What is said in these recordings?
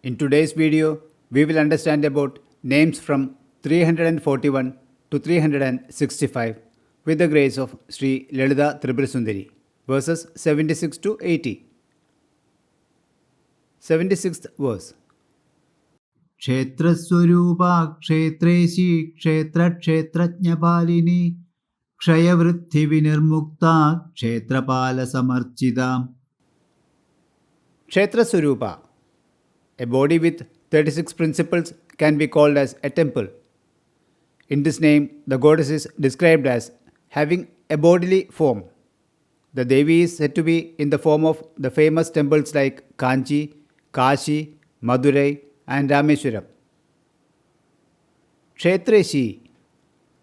In today's video, we will understand about names from 341 to 365 with the grace of Sree Lalithaa Tripura Sundari, verses 76 to 80. 76th verse. ക്ഷേത്രസ്വരൂപാ ക്ഷേത്രേശി ക്ഷേത്രജ്ഞപാലിനി ക്ഷയവൃദ്ധി വിനിർമുക്ത ക്ഷേത്രപാലസമർച്ചിത. Kshetra Swarupa, a body with 36 principles, can be called as a temple. In this name, the goddess is described as having a bodily form. The Devi is said to be in the form of the famous temples like Kanchi, Kashi, Madurai, and Rameswaram. Kshetreshi,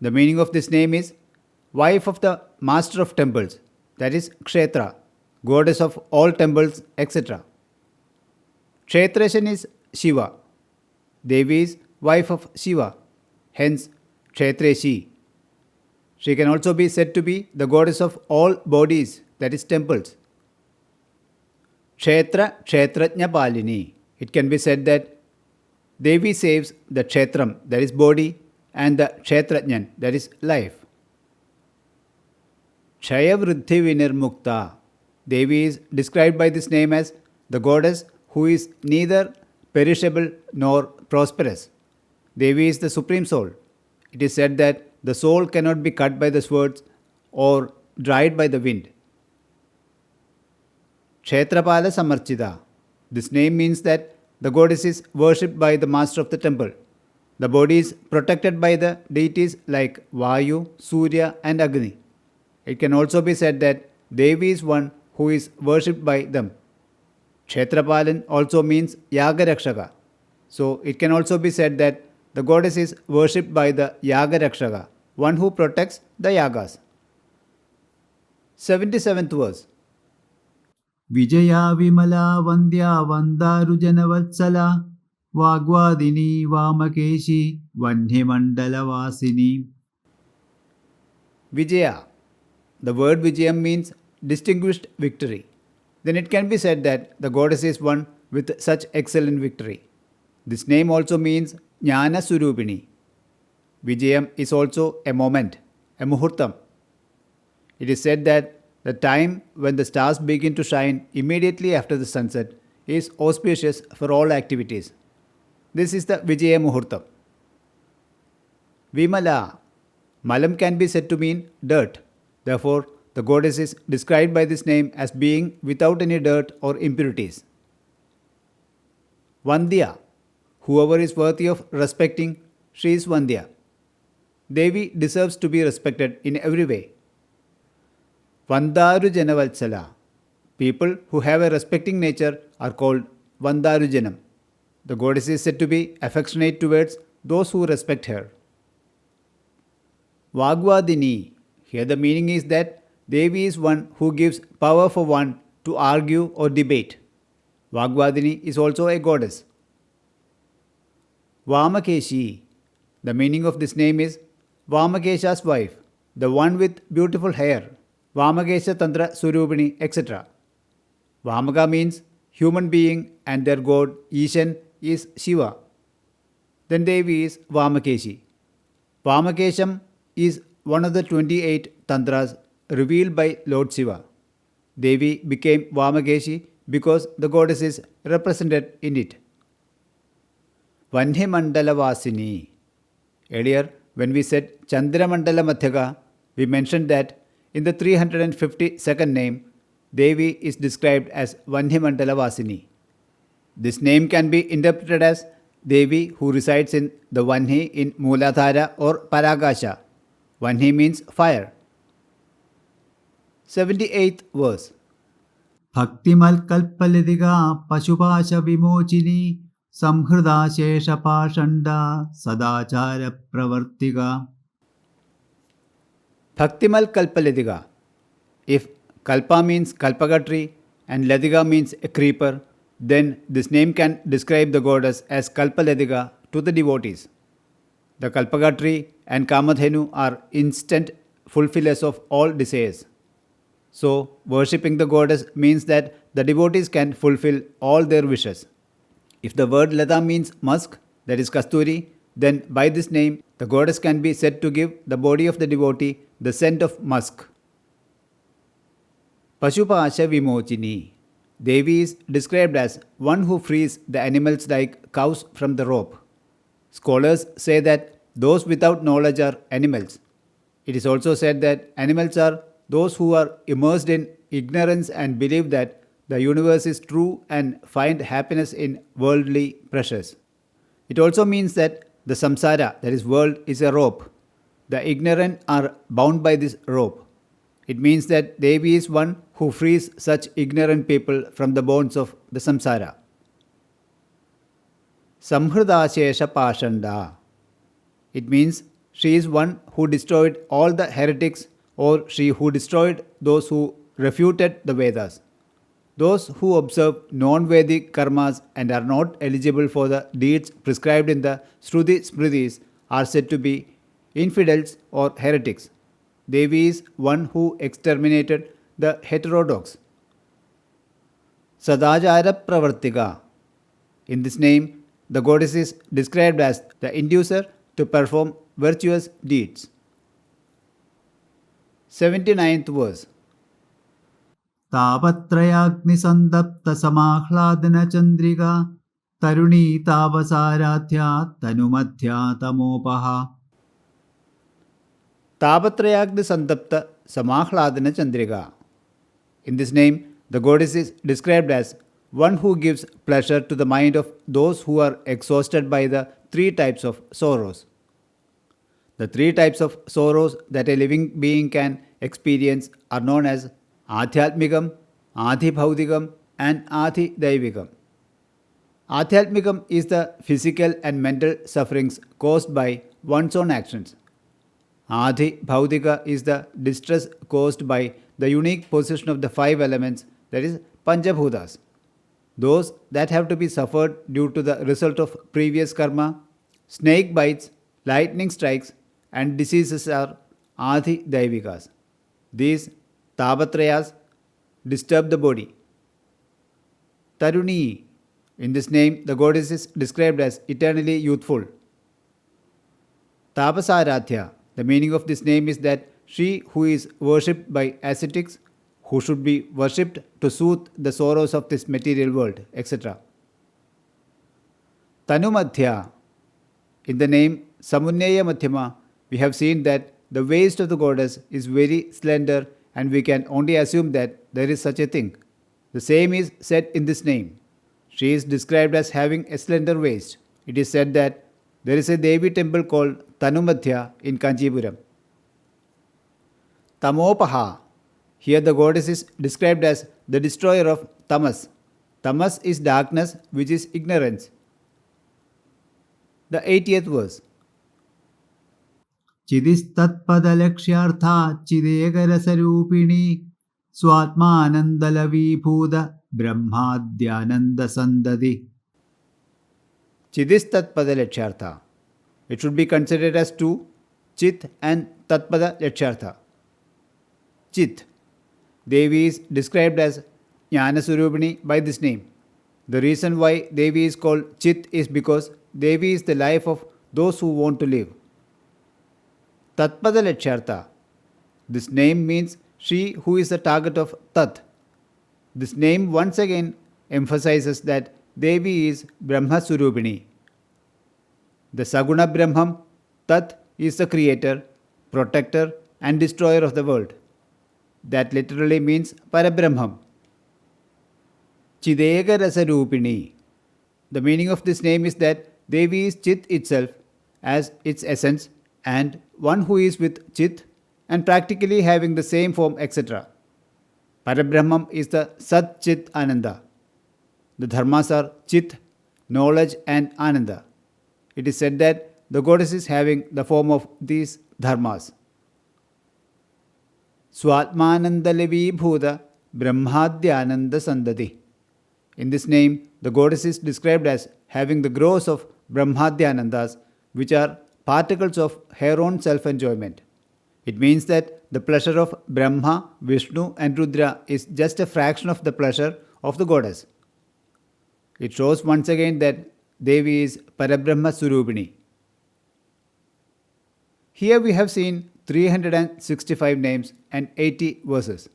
the meaning of this name is wife of the master of temples, that is Kshetra, goddess of all temples, etc. Kshetreshan is Shiva. Devi is wife of Shiva, hence Kshetreshi. She can also be said to be the goddess of all bodies, that is temples. Kshetra Kshetrajna Palini. It can be said that Devi saves the Kshetram, that is body, and the Kshetrajnan, that is life. Kshaya Vruddhi Vinirmukta. Devi is described by this name as the goddess who is neither perishable nor prosperous. Devi is the supreme soul. It is said that the soul cannot be cut by the swords or dried by the wind. Kshetrapala Samarchita. This name means that the goddess is worshipped by the master of the temple. The body is protected by the deities like Vayu, Surya, and Agni. It can also be said that Devi is one who is worshipped by them. Kshetrapalan also means Yagarakshaka. So it can also be said that the goddess is worshipped by the Yagarakshaka, one who protects the Yagas. 77th verse. Vijaya Vimala വന്ദ്യാ വന്ദാരുജനവത്സല വാഗ്വാദിനി വാമകേശി വഹ്നിമണ്ഡലവാസിനി. Vijaya. The word Vijayam means distinguished victory. Then it can be said that the goddess is one with such excellent victory. This name also means Jnana Surupini. Vijayam is also a moment, a muhurtam. It is said that the time when the stars begin to shine immediately after the sunset is auspicious for all activities. This is the Vijaya Muhurtam. Vimala. Malam can be said to mean dirt. Therefore, the goddess is described by this name as being without any dirt or impurities. Vandya. Whoever is worthy of respecting, she is Vandya. Devi deserves to be respected in every way. Vandaru Janavalsala. People who have a respecting nature are called Vandaru Janam. The goddess is said to be affectionate towards those who respect her. Vagvadini. Here the meaning is that Devi is one who gives power for one to argue or debate. Vagvadini is also a goddess. Vamakeshi. The meaning of this name is Vamakesha's wife, the one with beautiful hair. Vamakesha Tantra Surupini, etc. Vamaka means human being and their god Ishan is Shiva. Then Devi is Vamakeshi. Vamakesham is one of the 28 tantras revealed by Lord Shiva. Devi became Vamakeshi because the goddess is represented in it. Vanhimandala Vasini. Earlier, when we said Chandramandala Madhyaka, we mentioned that in the 352nd name, Devi is described as Vanhimandala Vasini. This name can be interpreted as Devi who resides in the Vanhi in Mooladhara or Paragasha. Vanhi means fire. 78th verse. ഭക്തിമൽക്കൽപ്പലതികാ പശുപാശ വിമോചിനി സംഹൃദാ ശേഷപാഷണ്ഡ സദാചാര പ്രവർത്തിക. Bhaktimal Kalpaladiga. If Kalpa means Kalpaka tree and Ladiga means a creeper, then this name can describe the goddess as Kalpaladiga to the devotees. The Kalpaka tree and Kamadhenu are instant fulfillers of all desires. So, worshipping the goddess means that the devotees can fulfill all their wishes. If the word Lata means musk, that is Kasturi, then by this name the goddess can be said to give the body of the devotee the scent of musk. Pashupasha Vimochini. Devi is described as one who frees the animals like cows from the rope. Scholars say that those without knowledge are animals. It is also said that animals are those who are immersed in ignorance and believe that the universe is true and find happiness in worldly pleasures. It also means that the samsara, that is world, is a rope. The ignorant are bound by this rope. It means that Devi is one who frees such ignorant people from the bonds of the samsara. Samhridashesha Pashanda. It means she is one who destroyed all the heretics, or she who destroyed those who refuted the Vedas. Those who observe non-Vedic karmas and are not eligible for the deeds prescribed in the Shruti Smritis are said to be infidels or heretics. Devi is one who exterminated the heterodox. Sadajara Pravartika. In this name, the goddess is described as the inducer to perform virtuous deeds. 79th verse. तापत्रयाग्निसन्दप्त समाह्लादन Chandrika तरुणी तापसाराध्या तनुमध्या तमोपहा. Tapatrayagni Santapta Samahladana Chandrika. In this name, the goddess is described as one who gives pleasure to the mind of those who are exhausted by the three types of sorrows. The three types of sorrows that a living being can experience are known as Adhyatmikam, Adhibhautikam, and Adhidaivigam. Adhyatmikam is the physical and mental sufferings caused by one's own actions. Adhibhautika is the distress caused by the unique position of the five elements, that is Panchabhutas. Those that have to be suffered due to the result of previous karma, snake bites, lightning strikes, and diseases are Adhidaivikas. These Tapatrayas disturb the body. Taruni. In this name, the goddess is described as eternally youthful. Tapasaradhya. The meaning of this name is that she who is worshipped by ascetics, who should be worshipped to soothe the sorrows of this material world, etc. Tanumadhya. In the name Samunneya Madhyama, we have seen that the waist of the goddess is very slender, and we can only assume that there is such a thing. The same is said in this name. She is described as having a slender waist. It is said that there is a Devi temple called Tanumadhya in Kanchipuram. Tamopaha. Here the goddess is described as the destroyer of tamas. Tamas is darkness, which is ignorance. The 80th verse. चिदिस्तत्पदलक्ष्यार्था चिदेकरसरूपिणी स्वात्मानन्दलवीभूत ब्रह्माद्यानन्दसन्दति. Chidistatpada Lakshartha. It should be considered as two, Chit and Tatpada Lakshartha. Chit. Devi is described as Jnana Surubini by this name. The reason why Devi is called Chit is because Devi is the life of those who want to live. Tatpada Lakshartha. This name means she who is the target of Tat. This name once again emphasizes that Devi is Brahma Surubini. The Saguna Brahmam, Tat, is the creator, protector, and destroyer of the world. That literally means Parabrahmam. Chidega Rasarupini. The meaning of this name is that Devi is Chit itself as its essence and one who is with Chit and practically having the same form, etc. Parabrahmam is the Sat Chit Ananda. The dharmas are Chit, knowledge, and Ananda. It is said that the goddess is having the form of these dharmas. Swatmanandalevi Bhuta Brahmadhyananda Sandati. In this name, the goddess is described as having the growth of Brahmadhyanandas, which are particles of her own self-enjoyment. It means that the pleasure of Brahma, Vishnu, and Rudra is just a fraction of the pleasure of the goddess. It shows once again that Devi is Parabrahma Surupini. Here we have seen 365 names and 80 verses.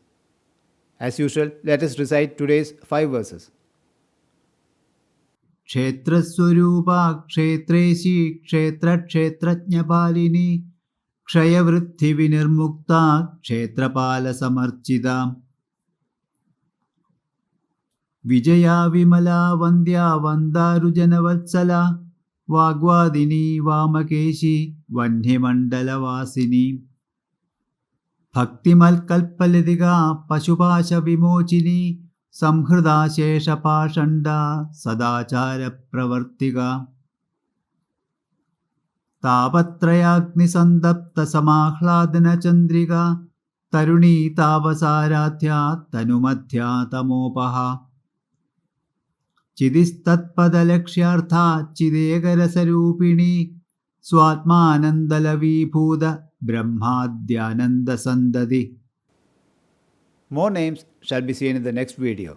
As usual, let us recite today's 5 verses. ക്ഷേത്രസ്വരൂപാ ക്ഷേത്രേശി ക്ഷേത്രക്ഷേത്രജ്ഞപാലിനി ക്ഷയവൃദ്ധിവിനിർമുക്ത ക്ഷേത്രപാലസമർച്ചിത Vijaya Vimala വന്ദ്യാ വന്ദാരുജനവത്സല വാഗ്വാദിനി വാമകേശി വഹ്നിമണ്ഡലവാസിനി ഭക്തിമൽക്കൽപ്പലതിക പശുപാശവിമോചിനി സംഹൃദാശേഷപാഷണ്ഡ സദാചാരപ്രവർത്തിക താപത്രയാഗ്നിസന്തപ്തസമാഹ്ലാദനചന്ദ്രിക തരുണീ താപസാരാധ്യ തനുമധ്യാ തമോപഹ ചിതിസ്തത്പദലക്ഷ്യാർത്ഥ ചിദേകരസരൂപിണി സ്വാത്മാനന്ദലവീഭൂത ബ്രഹ്മാദ്യാനന്ദസന്തതി. More names shall be seen in the next video.